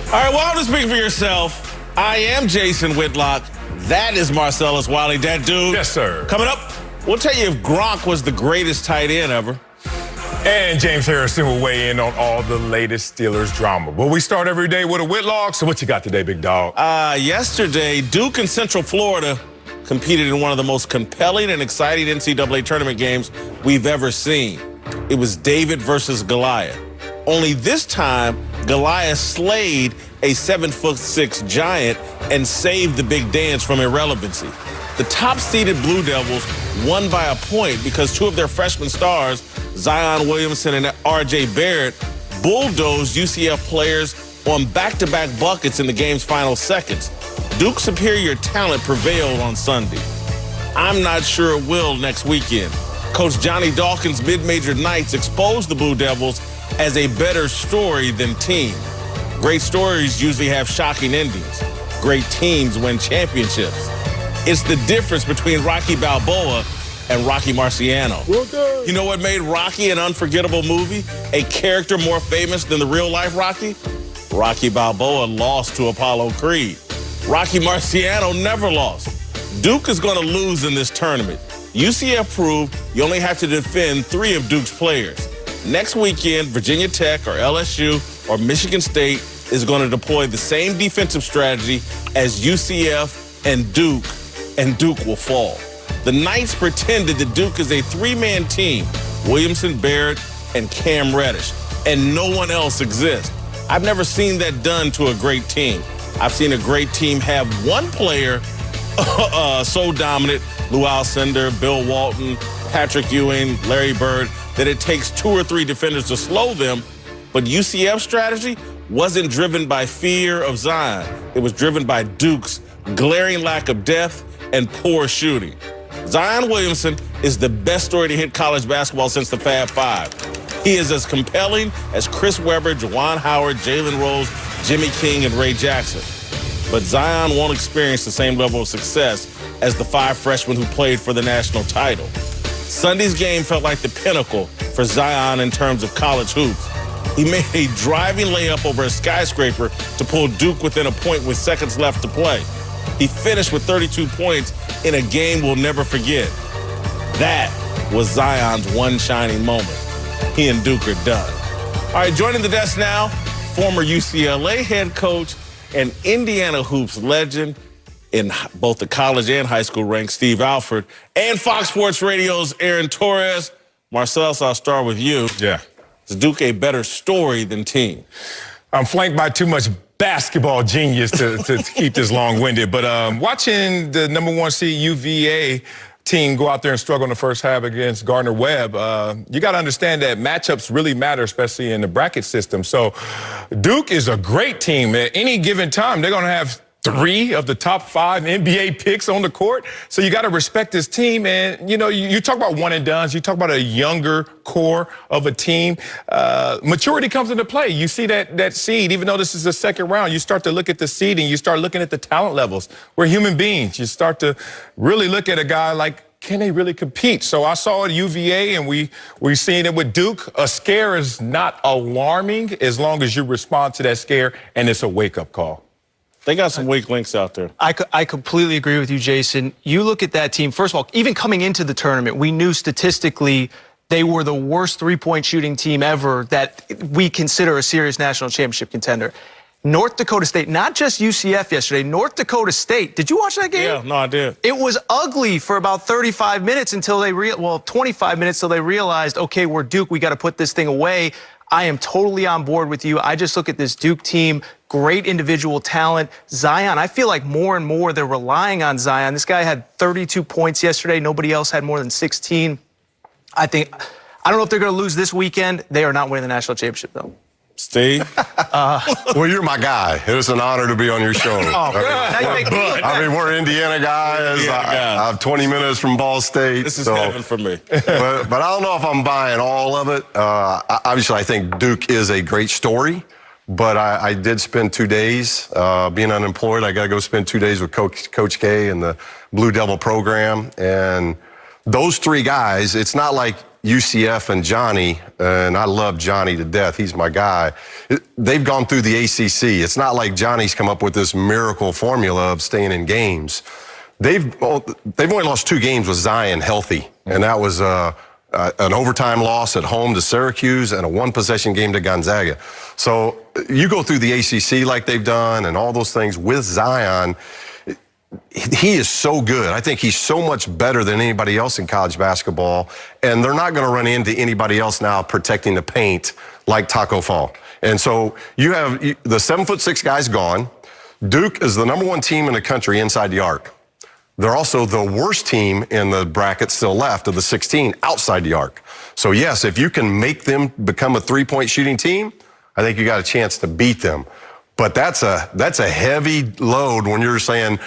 All right, well, to speak for yourself, I am Jason Whitlock. That is Marcellus Wiley, that dude. Yes, sir. Coming up, we'll tell you if Gronk was the greatest tight end ever. And James Harrison will weigh in on all the latest Steelers drama. But we start every day with a Whitlock. So what you got today, big dog? Yesterday, Duke and Central Florida competed in one of the most compelling and exciting NCAA tournament games we've ever seen. It was David versus Goliath. Only this time, Goliath slayed a 7'6" giant and saved the big dance from irrelevancy. The top-seeded Blue Devils won by a point because two of their freshman stars, Zion Williamson and R.J. Barrett, bulldozed UCF players on back-to-back buckets in the game's final seconds. Duke's superior talent prevailed on Sunday. I'm not sure it will next weekend. Coach Johnny Dawkins' mid-major Knights exposed the Blue Devils as a better story than team. Great stories usually have shocking endings. Great teams win championships. It's the difference between Rocky Balboa and Rocky Marciano. You know what made Rocky an unforgettable movie? A character more famous than the real-life Rocky? Rocky Balboa lost to Apollo Creed. Rocky Marciano never lost. Duke is going to lose in this tournament. UCF proved you only have to defend 3 of Duke's players. Next weekend, Virginia Tech or LSU or Michigan State is going to deploy the same defensive strategy as UCF and Duke will fall. The Knights pretended that Duke is a 3-man team, Williamson, Barrett, and Cam Reddish, and no one else exists. I've never seen that done to a great team. I've seen a great team have one player so dominant, Lou Alcindor, Bill Walton, Patrick Ewing, Larry Bird, that it takes 2 or 3 defenders to slow them. But UCF's strategy wasn't driven by fear of Zion. It was driven by Duke's glaring lack of depth and poor shooting. Zion Williamson is the best story to hit college basketball since the Fab Five. He is as compelling as Chris Webber, Juwan Howard, Jalen Rose, Jimmy King, and Ray Jackson. But Zion won't experience the same level of success as the 5 freshmen who played for the national title. Sunday's game felt like the pinnacle for Zion in terms of college hoops. He made a driving layup over a skyscraper to pull Duke within a point with seconds left to play. He finished with 32 points in a game we'll never forget. That was Zion's one shining moment. He and Duke are done. All right, joining the desk now, former UCLA head coach and Indiana hoops legend in both the college and high school ranks, Steve Alford, and Fox Sports Radio's Aaron Torres. Marcellus, I'll start with you. Yeah. Is Duke a better story than team? I'm flanked by too much basketball genius to keep this long-winded. But watching the #1 seed UVA team go out there and struggle in the first half against Gardner-Webb, you got to understand that matchups really matter, especially in the bracket system. So Duke is a great team. At any given time, they're going to have 3 of the top 5 NBA picks on the court. So you got to respect this team. And, you know, you talk about one and dones. You talk about a younger core of a team. Maturity comes into play. You see that seed, even though this is the second round, you start to look at the seed and you start looking at the talent levels. We're human beings. You start to really look at a guy like, can they really compete? So I saw it at UVA, and we're seeing it with Duke. A scare is not alarming as long as you respond to that scare, and it's a wake-up call. They got some weak links out there. I completely agree with you, Jason. You look at that team, first of all, even coming into the tournament, we knew statistically they were the worst 3-point shooting team ever that we consider a serious national championship contender. North Dakota State, not just UCF yesterday, North Dakota State. Did you watch that game? Yeah, no, I did. It was ugly for about 35 minutes until 25 minutes till they realized, okay, we're Duke, we got to put this thing away. I am totally on board with you. I just look at this Duke team, great individual talent. Zion, I feel like more and more they're relying on Zion. This guy had 32 points yesterday. Nobody else had more than 16. I don't know if they're going to lose this weekend. They are not winning the national championship, though. Steve? Well, you're my guy. It was an honor to be on your show. I mean, we're Indiana guys. I have 20 minutes from Ball State. This is heaven for me. but I don't know if I'm buying all of it. Obviously, I think Duke is a great story. But I did spend 2 days being unemployed. I got to go spend 2 days with Coach K and the Blue Devil program. And those 3 guys, it's not like UCF and Johnny, and I love Johnny to death. He's my guy. They've gone through the ACC. It's not like Johnny's come up with this miracle formula of staying in games. They've only lost 2 games with Zion healthy, and that was an overtime loss at home to Syracuse and a 1-possession game to Gonzaga. So you go through the ACC like they've done and all those things with Zion. He is so good. I think he's so much better than anybody else in college basketball, and they're not going to run into anybody else now protecting the paint like Taco Fall. And so you have the 7'6" guys gone. Duke is the #1 team in the country inside the arc. They're also the worst team in the bracket still left of the 16 outside the arc. So yes, if you can make them become a 3-point shooting team, I think you got a chance to beat them. But that's a heavy load when you're saying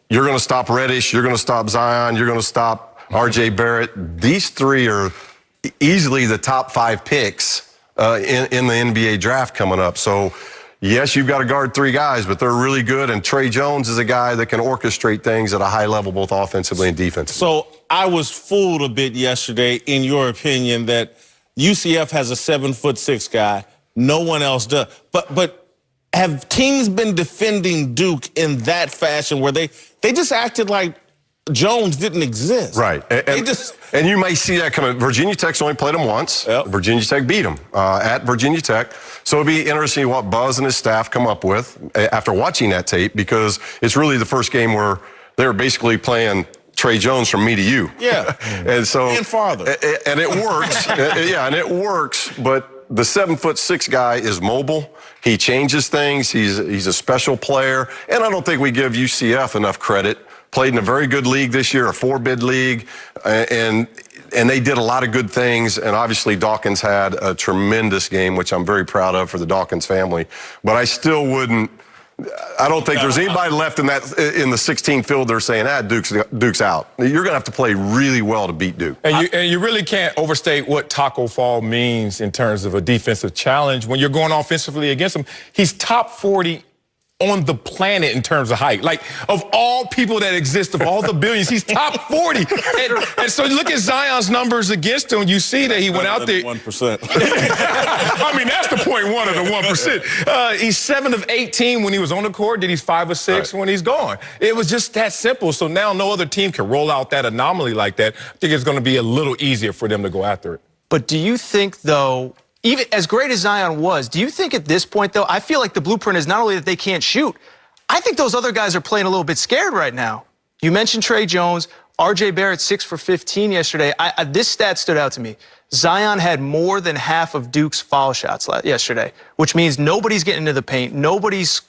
you're going to stop Reddish, you're going to stop Zion, you're going to stop R.J. Barrett. These 3 are easily the top 5 picks in the NBA draft coming up. So yes, you've got to guard 3 guys, but they're really good. And Trey Jones is a guy that can orchestrate things at a high level, both offensively and defensively. So I was fooled a bit yesterday, in your opinion, that UCF has a 7'6" guy. No one else does. But have teams been defending Duke in that fashion where they just acted like Jones didn't exist? Right. And you may see that coming. Virginia Tech's only played him once. Yep. Virginia Tech beat him at Virginia Tech. So it'll be interesting what Buzz and his staff come up with after watching that tape, because it's really the first game where they're basically playing Trey Jones from me to you. Yeah. And so and farther. And it works. Yeah, and it works, but the 7'6" guy is mobile. He changes things. He's a special player. And I don't think we give UCF enough credit. Played in a very good league this year, a 4-bid league, and they did a lot of good things. And obviously Dawkins had a tremendous game, which I'm very proud of for the Dawkins family. But I still wouldn't. I don't think there's anybody left in the 16 field they're saying, Duke's out. You're going to have to play really well to beat Duke. And you really can't overstate what Taco Fall means in terms of a defensive challenge. When you're going offensively against him, he's top 40 on the planet in terms of height. Like, of all people that exist, of all the billions, he's top 40. And so you look at Zion's numbers against him, you see that he went out there. 1%. I mean, that's the 0.1 of the 1%. He's 7 of 18 when he was on the court. Then he's 5 of 6 when he's gone. It was just that simple. So now no other team can roll out that anomaly like that. I think it's going to be a little easier for them to go after it. But do you think, though, even as great as Zion was, do you think at this point, though, I feel like the blueprint is not only that they can't shoot, I think those other guys are playing a little bit scared right now. You mentioned Trey Jones, R.J. Barrett 6 for 15 yesterday. This stat stood out to me. Zion had more than half of Duke's foul shots yesterday, which means nobody's getting into the paint. Nobody's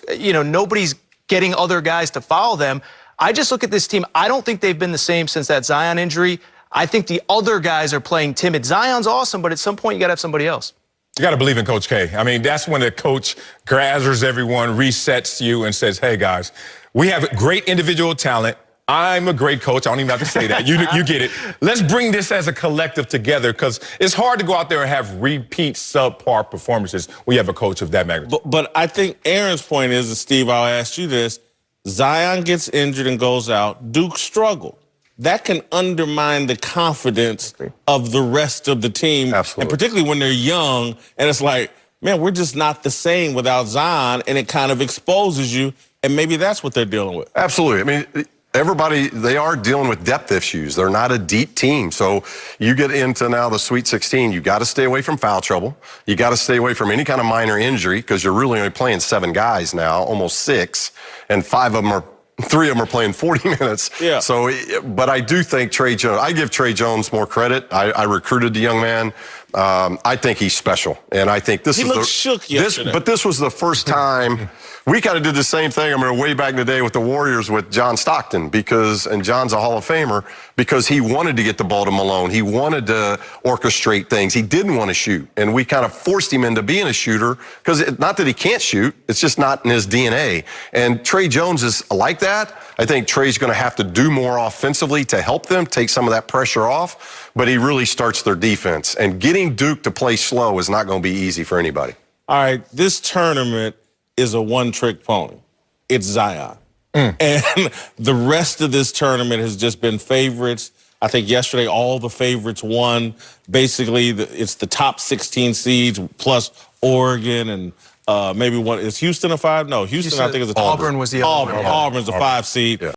getting other guys to foul them. I just look at this team. I don't think they've been the same since that Zion injury. I think the other guys are playing timid. Zion's awesome, but at some point you got to have somebody else. You got to believe in Coach K. I mean, that's when the coach gathers everyone, resets you, and says, hey, guys, we have great individual talent. I'm a great coach. I don't even have to say that. You get it. Let's bring this as a collective together, because it's hard to go out there and have repeat subpar performances when you have a coach of that magnitude. But I think Aaron's point is, and Steve, I'll ask you this, Zion gets injured and goes out. Duke struggled. That can undermine the confidence of the rest of the team. Absolutely. And particularly when they're young, and it's like, man, we're just not the same without Zion, and it kind of exposes you, and maybe that's what they're dealing with. Absolutely. I mean, everybody, they are dealing with depth issues. They're not a deep team. So you get into now the Sweet 16, you got to stay away from foul trouble. You got to stay away from any kind of minor injury, because you're really only playing 7 guys now, almost 6, and 3 of them are playing 40 minutes. Yeah. So, but I do think Trey Jones, I give Trey Jones more credit. I recruited the young man. I think he's special. And I think this He looked shook yesterday. But this was the first time. We kind of did the same thing, way back in the day with the Warriors with John Stockton, and John's a Hall of Famer, because he wanted to get the ball to Malone. He wanted to orchestrate things. He didn't want to shoot. And we kind of forced him into being a shooter, because not that he can't shoot, it's just not in his DNA. And Trey Jones is like that. I think Trey's going to have to do more offensively to help them, take some of that pressure off, but he really starts their defense. And getting Duke to play slow is not going to be easy for anybody. All right, this tournament is a one-trick pony. It's Zion. And the rest of this tournament has just been favorites. I think yesterday all the favorites won. Basically, it's the top 16 seeds plus Oregon and maybe one. Is Houston a 5? No, Houston I think is a Auburn was the other one. Auburn's a 5 seed. Yeah.